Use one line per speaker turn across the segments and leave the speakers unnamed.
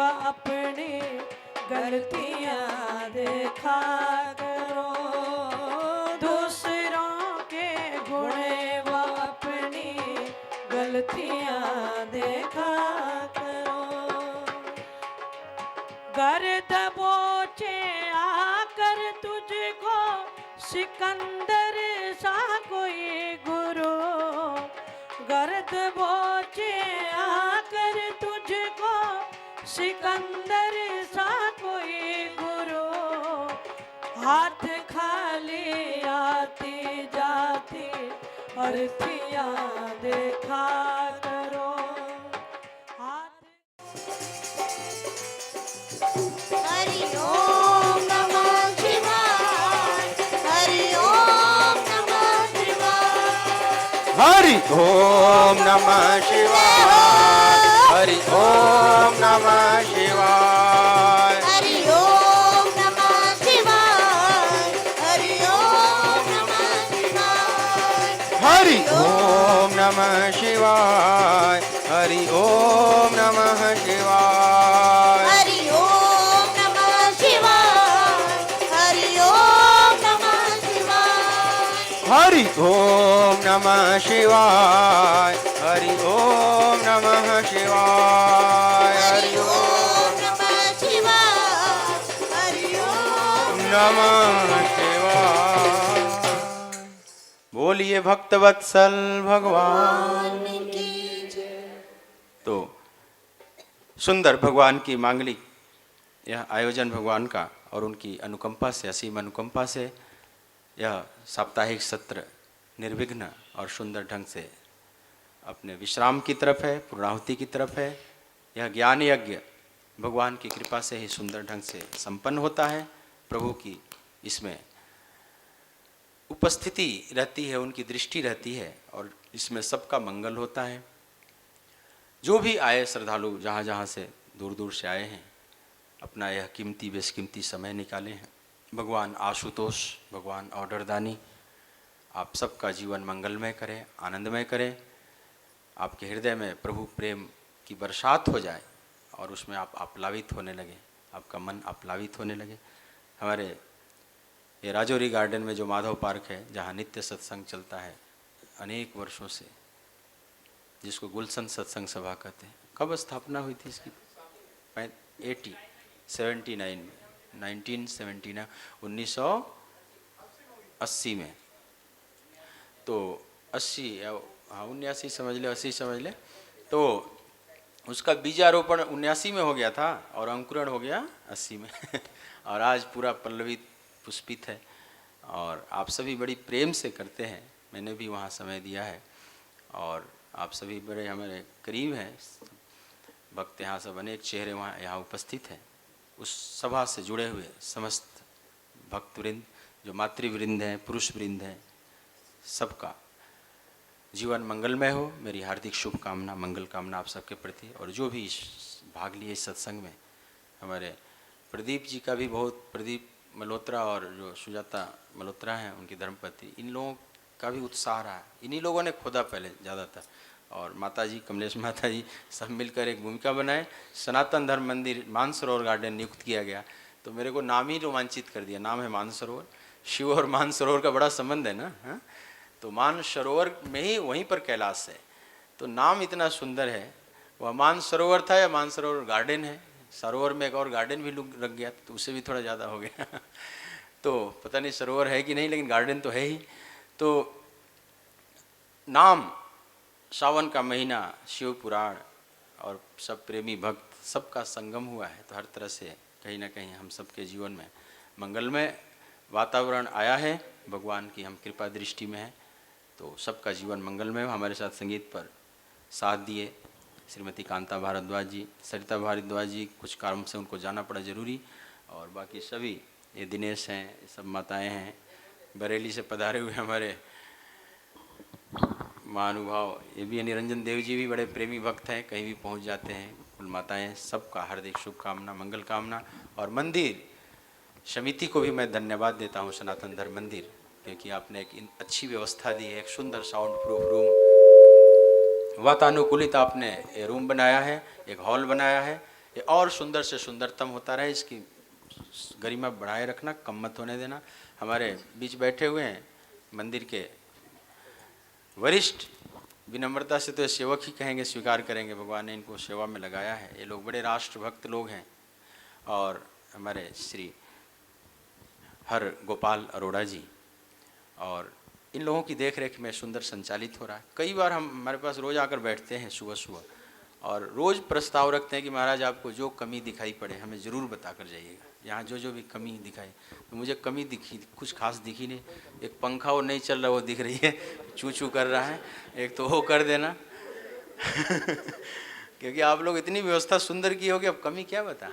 वह अपनी गलतियां देखा करो। दूसरों के गुणे वह अपनी गलतियां देखा करो। घर दबोचे आकर तुझको सिकंदर सा कोई गुरु। गर्द बोचे आकर तुझको सिकंदर सा कोई गुरु। हाथ खाली आती जाती अर्थियां देखा करो।
हरि ओम नमः शिवाय। हरि ओम नमः शिवाय।
हरि ओम नमः शिवाय। हरि ओम नमः शिवाय।
हरि ओम नमः शिवाय। हरि ओम नमः शिवाय।
हरि ओम नमः शिवाय। हरि ओम नमः शिवाय।
हरि ओम नमः शिवाय। हरि ओम नमः शिवाय।
हरि ओम नमः शिवाय। हरि ओम नमः शिवाय।
हरि ओम नमः शिवाय। हरि ओम
नमः शिवाय। बोलिए भक्तवत्सल भगवान।
की जय।
तो सुंदर भगवान की मांगलिक यह आयोजन भगवान का और उनकी अनुकंपा से, असीम अनुकंपा से यह साप्ताहिक सत्र निर्विघ्न और सुंदर ढंग से अपने विश्राम की तरफ है, पूर्णाहुति की तरफ है। यह ज्ञान यज्ञ भगवान की कृपा से ही सुंदर ढंग से संपन्न होता है। प्रभु की इसमें उपस्थिति रहती है, उनकी दृष्टि रहती है और इसमें सबका मंगल होता है। जो भी आए श्रद्धालु, जहाँ जहाँ से दूर दूर से आए हैं, अपना यह कीमती बेशकीमती समय निकाले हैं। भगवान आशुतोष, भगवान ऑर्डरदानी आप सबका जीवन मंगलमय करें, आनंदमय करें। आपके हृदय में प्रभु प्रेम की बरसात हो जाए और उसमें आप आप्लावित होने लगे, आपका मन आप्लावित होने लगे। हमारे ये राजौरी गार्डन में जो माधव पार्क है, जहाँ नित्य सत्संग चलता है अनेक वर्षों से, जिसको गुलशन सत्संग सभा कहते हैं। कब स्थापना हुई थी इसकी? 1980 में। तो 80 हाँ 79 समझ ले, 80 समझ ले। तो उसका बीजारोपण 79 में हो गया था और अंकुरण हो गया 80 में और आज पूरा पल्लवित पुष्पित है और आप सभी बड़ी प्रेम से करते हैं। मैंने भी वहाँ समय दिया है और आप सभी बड़े हमारे करीब हैं। भक्त यहाँ सब अनेक चेहरे वहाँ यहाँ उपस्थित हैं। उस सभा से जुड़े हुए समस्त भक्तवृंद, जो मातृवृंद हैं, पुरुष वृंद हैं, सबका जीवन मंगलमय हो। मेरी हार्दिक शुभकामना, मंगल कामना आप सबके प्रति। और जो भी भाग लिए इस सत्संग में, हमारे प्रदीप जी का भी बहुत, प्रदीप मल्होत्रा और जो सुजाता मल्होत्रा हैं उनकी धर्मपत्नी, इन लोगों का भी उत्साह रहा। इन्हीं लोगों ने खोदा पहले ज़्यादातर, और माता जी, कमलेश माता जी सब मिलकर एक भूमिका बनाए। सनातन धर्म मंदिर मानसरोवर गार्डन नियुक्त किया गया, तो मेरे को नाम ही रोमांचित कर दिया। नाम है मानसरोवर। शिव और मानसरोवर का बड़ा संबंध है ना, हाँ? तो मानसरोवर में ही वहीं पर कैलाश है, तो नाम इतना सुंदर है। वह मानसरोवर था या मानसरोवर गार्डन है। सरोवर में एक और गार्डन भी लग गया, तो उससे भी थोड़ा ज़्यादा हो गया तो पता नहीं सरोवर है कि नहीं, लेकिन गार्डन तो है ही। तो नाम, सावन का महीना, शिव पुराण और सब प्रेमी भक्त सबका संगम हुआ है, तो हर तरह से कहीं ना कहीं हम सबके जीवन में मंगलमय वातावरण आया है। भगवान की हम कृपा दृष्टि में है, तो सबका जीवन मंगलमय। हमारे साथ संगीत पर साथ दिए श्रीमती कांता भारद्वाज जी, सरिता भारद्वाज जी, कुछ कारणों से उनको जाना पड़ा ज़रूरी, और बाकी सभी, ये दिनेश हैं, ये सब माताएँ हैं, बरेली से पधारे हुए हमारे महानुभाव, ये भी निरंजन देव जी भी बड़े प्रेमी भक्त हैं, कहीं भी पहुंच जाते हैं। कुल माताएं, सबका हार्दिक शुभकामना, मंगल कामना। और मंदिर समिति को भी मैं धन्यवाद देता हूं, सनातन धर्म मंदिर, क्योंकि आपने एक अच्छी व्यवस्था दी है, एक सुंदर साउंड प्रूफ रूम, वातानुकूलित आपने रूम बनाया है, एक हॉल बनाया है, ये और सुंदर से सुंदरतम होता रहे, इसकी गरिमा बढ़ाए रखना, कम मत होने देना। हमारे बीच बैठे हुए हैं मंदिर के वरिष्ठ, विनम्रता से तो सेवक ही कहेंगे, स्वीकार करेंगे, भगवान ने इनको सेवा में लगाया है। ये लोग बड़े राष्ट्रभक्त लोग हैं। और हमारे श्री हर गोपाल अरोड़ा जी, और इन लोगों की देख रेख में सुंदर संचालित हो रहा है। कई बार हमारे पास रोज़ आकर बैठते हैं सुबह सुबह, और रोज़ प्रस्ताव रखते हैं कि महाराज आपको जो कमी दिखाई पड़े हमें ज़रूर बता कर जाइएगा। यहाँ जो जो भी कमी दिखाई, तो मुझे कमी दिखी कुछ खास दिखी नहीं। एक पंखा वो नहीं चल रहा वो दिख रही है, चू चू कर रहा है, एक तो वो कर देना क्योंकि आप लोग इतनी व्यवस्था सुंदर की होगी, अब कमी क्या बता।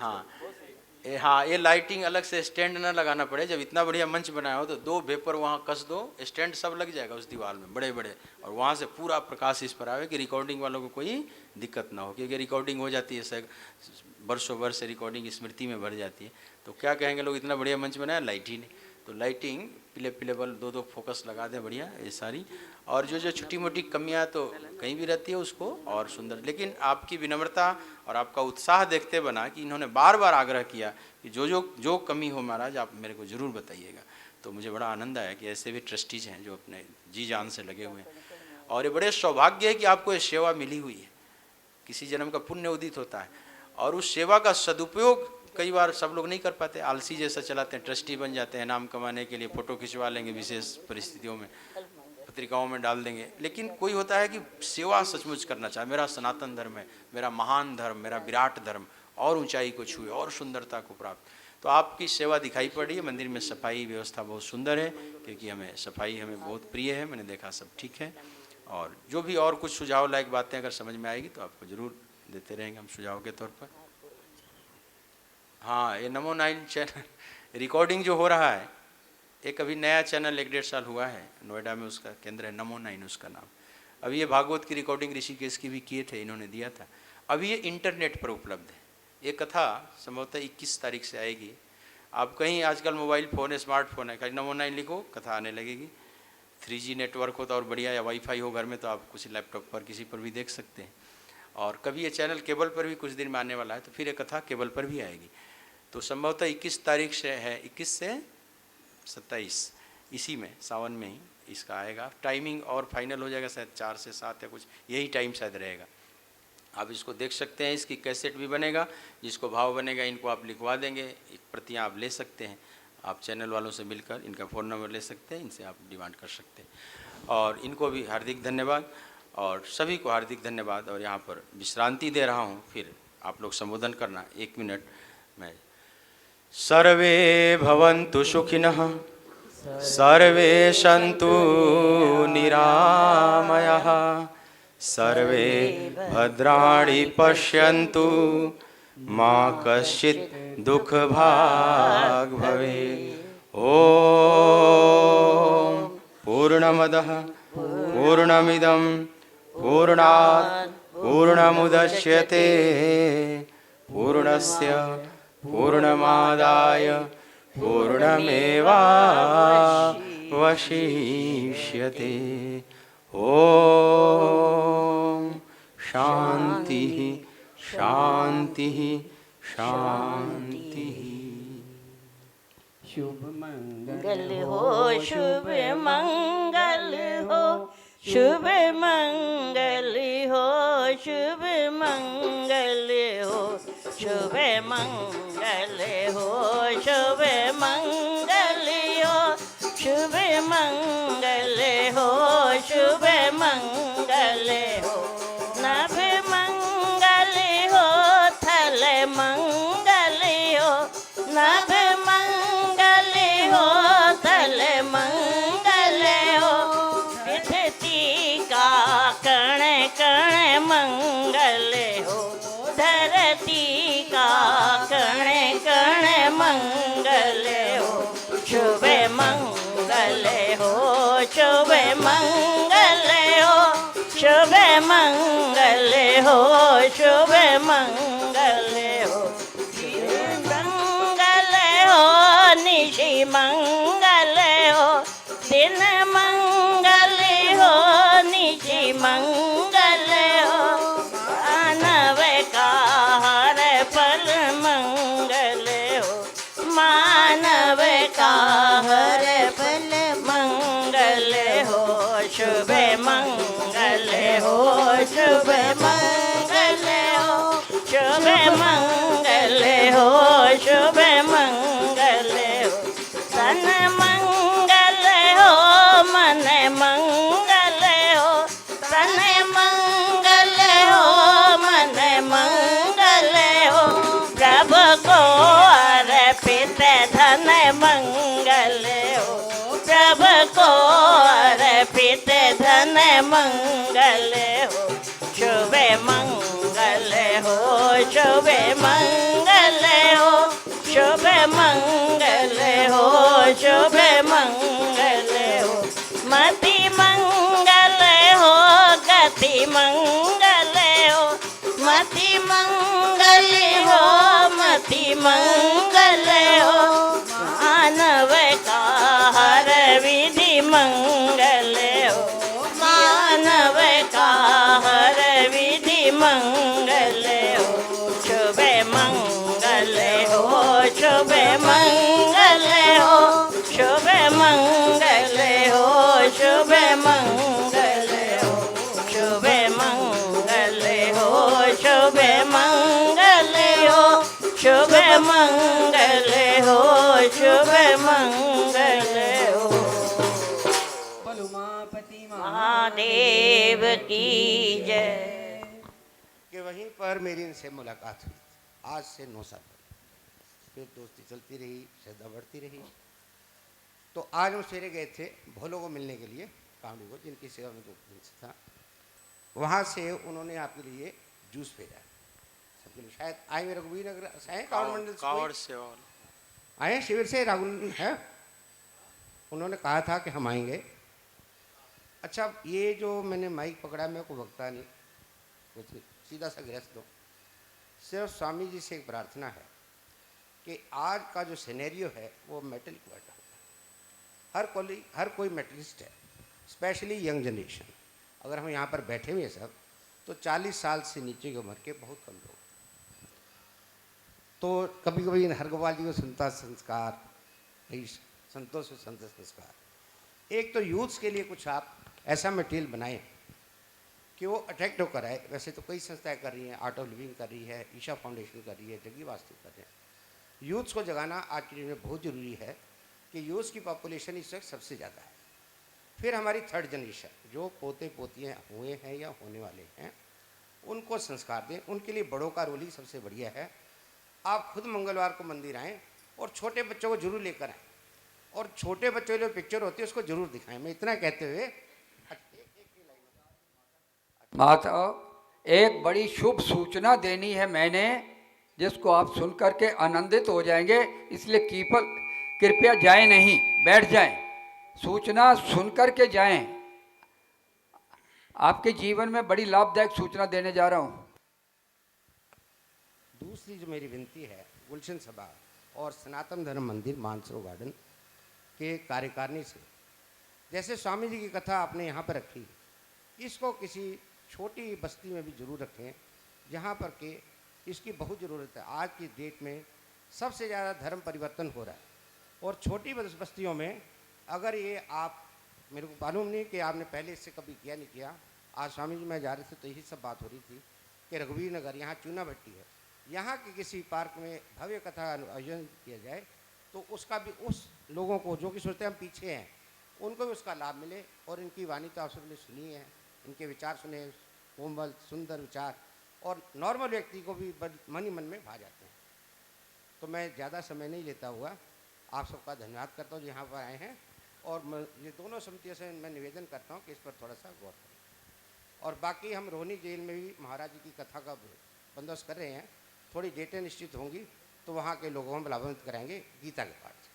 हाँ, ये लाइटिंग अलग से स्टैंड ना लगाना पड़े। जब इतना बढ़िया मंच बनाया हो तो 2 वेपर वहाँ कस दो, स्टैंड सब लग जाएगा उस दीवार में बड़े बड़े, और वहाँ से पूरा प्रकाश इस पर आवे कि रिकॉर्डिंग वालों को कोई दिक्कत ना हो। क्योंकि रिकॉर्डिंग हो जाती है, वर्षों वर्ष से रिकॉर्डिंग स्मृति में भर जाती है। तो क्या कहेंगे लोग, इतना बढ़िया मंच बनाया, लाइट ही नहीं। तो लाइटिंग पीले बल्ब 2 फोकस लगा दें बढ़िया, ये सारी। और जो छोटी मोटी कमियां तो कहीं भी रहती है उसको और सुंदर, लेकिन आपकी विनम्रता और आपका उत्साह देखते बना कि इन्होंने बार बार आग्रह किया कि जो कमी हो महाराज आप मेरे को ज़रूर बताइएगा। तो मुझे बड़ा आनंद आया कि ऐसे भी ट्रस्टीज हैं जो अपने जी जान से लगे हुए हैं। और ये बड़े सौभाग्य है कि आपको ये सेवा मिली हुई है, किसी जन्म का पुण्य उदित होता है। और उस सेवा का सदुपयोग कई बार सब लोग नहीं कर पाते, आलसी जैसा चलाते हैं, ट्रस्टी बन जाते हैं नाम कमाने के लिए, फ़ोटो खिंचवा लेंगे विशेष परिस्थितियों में, पत्रिकाओं में डाल देंगे। लेकिन कोई होता है कि सेवा सचमुच करना चाहे, मेरा सनातन धर्म है, मेरा महान धर्म, मेरा विराट धर्म और ऊंचाई को छुए और सुंदरता को प्राप्त। तो आपकी सेवा दिखाई पड़ रही है। मंदिर में सफाई व्यवस्था बहुत सुंदर है, क्योंकि हमें सफाई हमें बहुत प्रिय है। मैंने देखा सब ठीक है। और जो भी और कुछ सुझाव लायक बातें अगर समझ में आएगी तो आपको ज़रूर देते रहेंगे हम सुझाव के तौर पर। हाँ, ये नमो 9 चैनल रिकॉर्डिंग जो हो रहा है, एक अभी नया चैनल 1-1.5 साल हुआ है, नोएडा में उसका केंद्र है, नमो 9 उसका नाम। अभी ये भागवत की रिकॉर्डिंग ऋषिकेश की भी किए थे, इन्होंने दिया था। अभी ये इंटरनेट पर उपलब्ध है। ये कथा संभवतः 21 तारीख से आएगी। आप कहीं आजकल मोबाइल फ़ोन है, स्मार्टफोन है, कहीं नमो 9 लिखो कथा आने लगेगी। 3G नेटवर्क हो तो और बढ़िया, या वाईफाई हो घर में तो आप कुछ लैपटॉप पर किसी पर भी देख सकते हैं। और कभी ये चैनल केबल पर भी कुछ दिन में आने वाला है, तो फिर ये कथा केबल पर भी आएगी। तो संभवतः 21 तारीख से है, 21 से 27 इसी में, सावन में ही इसका आएगा। टाइमिंग और फाइनल हो जाएगा शायद 4 से 7 या कुछ यही टाइम शायद रहेगा। आप इसको देख सकते हैं। इसकी कैसेट भी बनेगा, जिसको भाव बनेगा इनको आप लिखवा देंगे, एक प्रतियाँ आप ले सकते हैं। आप चैनल वालों से मिलकर इनका फ़ोन नंबर ले सकते हैं, इनसे आप डिमांड कर सकते हैं। और इनको भी हार्दिक धन्यवाद, और सभी को हार्दिक धन्यवाद। और यहाँ पर विश्रांति दे रहा हूँ, फिर आप लोग संबोधन करना 1 मिनट में। सर्वे भवन्तु सुखिनः, सर्वे सन्तु निरामयाः, सर्वे भद्राणि पश्यन्तु, मा कश्चित् दुःखभाग् भवेत्। ॐ पूर्णमदः पूर्णमिदं पूर्णात् पूर्णमुदच्यते, पूर्णस्य पूर्णमादाय पूर्णमेवावशिष्यते। ॐ शान्तिः शान्तिः शान्तिः।
शुभ मंगल
मंगल हो, शुभ मंगल हो, शुभ मंगल हो, शुभ मंगल हो, शुभ मंगल हो, शुभ मंगल हो, शुभ मंगल हो, शुभ मंगल हो, नभ मंगल हो, थल मंगल हो, नभ मंगल हो, थल मंगल हो, विधति का कण कण मंगल हो, धरती का कण कण मंगल हो, शुभ मंगल हो, शुभ मंगल हो, शुभ मंगल हो, शुभ मंगल हो, मंगल हो, निशि मंगल हो, दिन मंगल हो, निशि मंगल हो, मानव का हर पर मंगल हो, शुभ मंगल हो, शुभ मंगल हो, शुभ मंगल हो, शुभ मंगल हो, मति मंगल हो, गति मंगल हो, मति मंगल हो, मति मंगल हो, मानव का हर विधि मंगल हो, मानव का हर विधि मंगल हो, शुभ मंगल हो, शुभ मंगल हो, शुभ मंगल हो, शुभ मंगल हो, शुभ मंगल हो, शुभ मंगल हो, शुभ मंगल हो, शुभ मंगल हो। महादेव की जय।
कि वहीं पर मेरी इनसे मुलाकात हुई आज से 9 साल पहले। फिर दोस्ती चलती रही, श्रद्धा बढ़ती रही। तो आज हम सवेरे गए थे भोलों को मिलने के लिए, कांवड़ी को, जिनकी सेवा में 2 दिन से था। वहाँ से उन्होंने आपके लिए जूस भेजा सबके लिए। शायद आए मेरे रघुवीर नगर से आए, कांवड़ मंडल से
कांवड़
कोई?
सेवा
आए शिविर से राहुल है। उन्होंने कहा था कि हम आएंगे। अच्छा, ये जो मैंने माइक पकड़ा मेरे को भगता नहीं, कुछ सीधा सा गृहस्थ दो। सिर्फ स्वामी जी से एक प्रार्थना है कि आज का जो सिनेरियो है वो मेटल को बैठा होता है। हर कोई मेटलिस्ट है, स्पेशली यंग जनरेशन। अगर हम यहाँ पर बैठे हुए सब तो 40 साल से नीचे की उम्र के बहुत कम लोग। तो कभी कभी हरगोपाल जी को सुनता संस्कार, संतोष संत संस्कार। एक तो यूथ्स के लिए कुछ आप ऐसा मटेरियल बनाएं कि वो अट्रैक्ट होकर आए। वैसे तो कई संस्थाएं कर रही हैं, आर्ट ऑफ लिविंग कर रही है, ईशा फाउंडेशन कर रही है, जगी वास्तु कर रहे हैं। यूथ्स को जगाना आज के दिन में बहुत ज़रूरी है कि यूथ्स की पॉपुलेशन इस वक्त सबसे ज़्यादा है। फिर हमारी थर्ड जनरेशन जो पोते पोतियाँ हुए हैं या होने वाले हैं, उनको संस्कार दें। उनके लिए बड़ों का रोल ही सबसे बढ़िया है। आप खुद मंगलवार को मंदिर आएँ और छोटे बच्चों को जरूर लेकर आएँ, और छोटे बच्चों की जो पिक्चर होती है उसको जरूर दिखाएं। मैं इतना कहते हुए
माता, एक बड़ी शुभ सूचना देनी है मैंने, जिसको आप सुन करके आनंदित हो जाएंगे। इसलिए कृपया जाएं नहीं, बैठ जाएं, सूचना सुन करके जाएं। आपके जीवन में बड़ी लाभदायक सूचना देने जा रहा हूं।
दूसरी जो मेरी विनती है, गुलशन सभा और सनातन धर्म मंदिर मानसरोवर गार्डन के कार्यकारिणी से, जैसे स्वामी जी की कथा आपने यहाँ पर रखी, इसको किसी छोटी बस्ती में भी जरूर रखें जहाँ पर के इसकी बहुत ज़रूरत है। आज की डेट में सबसे ज़्यादा धर्म परिवर्तन हो रहा है, और छोटी बस्तियों में अगर ये आप, मेरे को मालूम नहीं कि आपने पहले इससे कभी किया नहीं किया। आज स्वामी जी मैं जा रहे थे तो यही सब बात हो रही थी कि रघुवीर नगर यहाँ चूना भट्टी है, यहाँ के किसी पार्क में भव्य कथा आयोजन किया जाए तो उसका भी उस लोगों को जो कि सोचते हैं हम पीछे हैं, उनको भी उसका लाभ मिले। और इनकी वाणी तो आप सबने सुनी है, इनके विचार सुने, कोमल सुंदर विचार, और नॉर्मल व्यक्ति को भी मन ही मन में भा जाते हैं। तो मैं ज़्यादा समय नहीं लेता हुआ आप सबका धन्यवाद करता हूँ जो यहाँ पर आए हैं। और ये दोनों समितियों से मैं निवेदन करता हूँ कि इस पर थोड़ा सा गौर करें। और बाकी हम रोहिणी जेल में भी महाराज जी की कथा का बंदोबस्त कर रहे हैं। थोड़ी डेटें निश्चित होंगी तो वहाँ के लोगों को हम लाभान्वित कराएंगे गीता के पाठ से।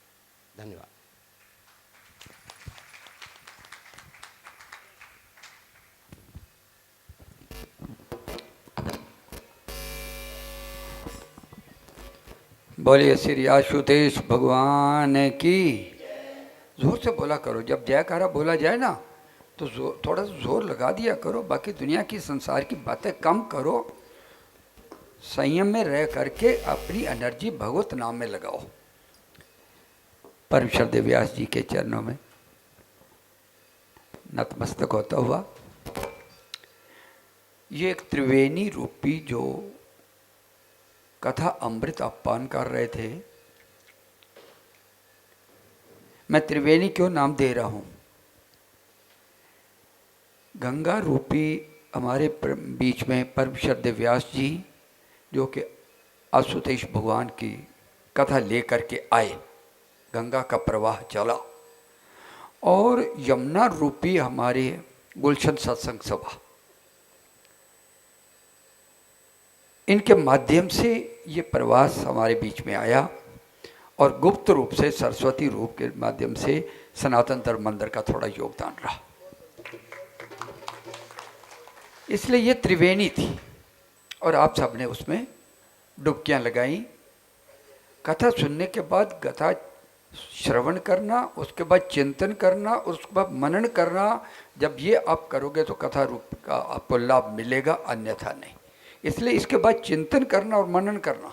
धन्यवाद।
बोलिए श्री आशुतोष भगवान की। जोर से बोला करो, जब जयकारा बोला जाए ना तो थोड़ा सा जोर लगा दिया करो। बाकी दुनिया की संसार की बातें कम करो, संयम में रह करके अपनी एनर्जी भगवत नाम में लगाओ। परम श्रद्धेय व्यास जी के चरणों में नतमस्तक होता हुआ, ये एक त्रिवेणी रूपी जो कथा अमृत अपान कर रहे थे, मैं त्रिवेणी क्यों नाम दे रहा हूँ? गंगा रूपी हमारे बीच में परम श्रद्धेय व्यास जी जो कि आशुतोष भगवान की कथा लेकर के आए, गंगा का प्रवाह चला, और यमुना रूपी हमारे गुलशन सत्संग सभा, इनके माध्यम से ये प्रवास हमारे बीच में आया और गुप्त रूप से सरस्वती रूप के माध्यम से सनातन धर्म मंदिर का थोड़ा योगदान रहा। इसलिए ये त्रिवेणी थी और आप सबने उसमें डुबकियां लगाई। कथा सुनने के बाद कथा श्रवण करना, उसके बाद चिंतन करना, उसके बाद मनन करना। जब ये आप करोगे तो कथा रूप का आपको लाभ मिलेगा, अन्यथा नहीं। इसलिए इसके बाद चिंतन करना और मनन करना,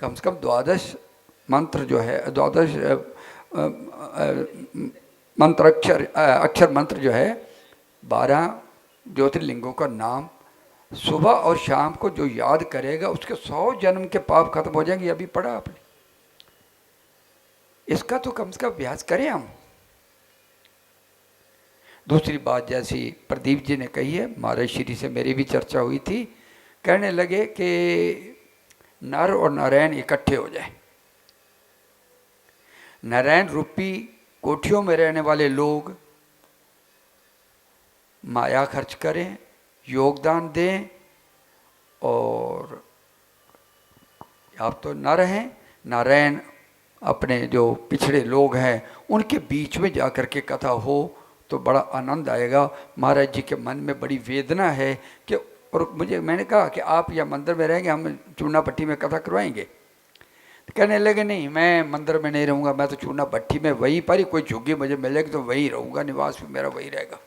कम से कम 12 मंत्र जो है, 12 मंत्र अक्षर मंत्र जो है, 12 ज्योतिर्लिंगों का नाम सुबह और शाम को जो याद करेगा उसके 100 जन्म के पाप खत्म हो जाएंगे। अभी पढ़ा आपने, इसका तो कम से कम अभ्यास करें हम। दूसरी बात जैसी प्रदीप जी ने कही है, महाराज श्री से मेरी भी चर्चा हुई थी, कहने लगे कि नर और नारायण इकट्ठे हो जाए। नारायण रूपी कोठियों में रहने वाले लोग माया खर्च करें, योगदान दें, और आप तो नर हैं, नारायण अपने जो पिछड़े लोग हैं उनके बीच में जाकर के कथा हो तो बड़ा आनंद आएगा। महाराज जी के मन में बड़ी वेदना है कि, और मैंने कहा कि आप या मंदिर में रहेंगे, हम चूना भट्टी में कथा करवाएंगे। तो कहने लगे नहीं, मैं मंदिर में नहीं रहूँगा, मैं तो चूना भट्टी में वहीं पर ही कोई झुग्गी मुझे मिलेगी तो वहीं रहूँगा, निवास भी मेरा वही रहेगा।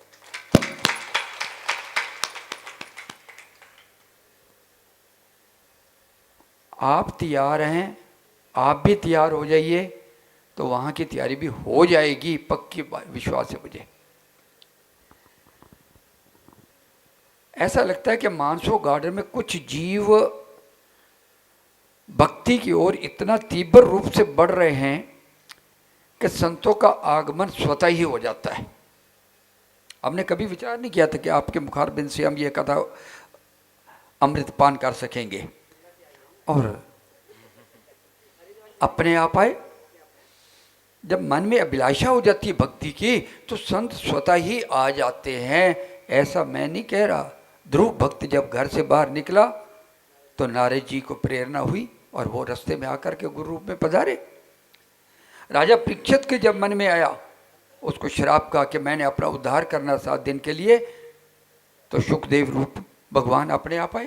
आप तैयार हैं, आप भी तैयार हो जाइए तो वहाँ की तैयारी भी हो जाएगी, पक्की विश्वास है मुझे। ऐसा लगता है कि मानसो गार्डन में कुछ जीव भक्ति की ओर इतना तीव्र रूप से बढ़ रहे हैं कि संतों का आगमन स्वतः ही हो जाता है। हमने कभी विचार नहीं किया था कि आपके मुखारबिंद से हम ये कथा अमृतपान कर सकेंगे, और अपने आप आए। जब मन में अभिलाषा हो जाती है भक्ति की तो संत स्वतः ही आ जाते हैं। ऐसा मैं नहीं कह रहा। ध्रुव भक्त जब घर से बाहर निकला तो नारद जी को प्रेरणा हुई और वो रास्ते में आकर के गुरु रूप में पधारे। राजा परीक्षित के जब मन में आया, उसको श्राप कहा कि मैंने अपना उद्धार करना 7 दिन के लिए, तो सुखदेव रूप भगवान अपने आप आए।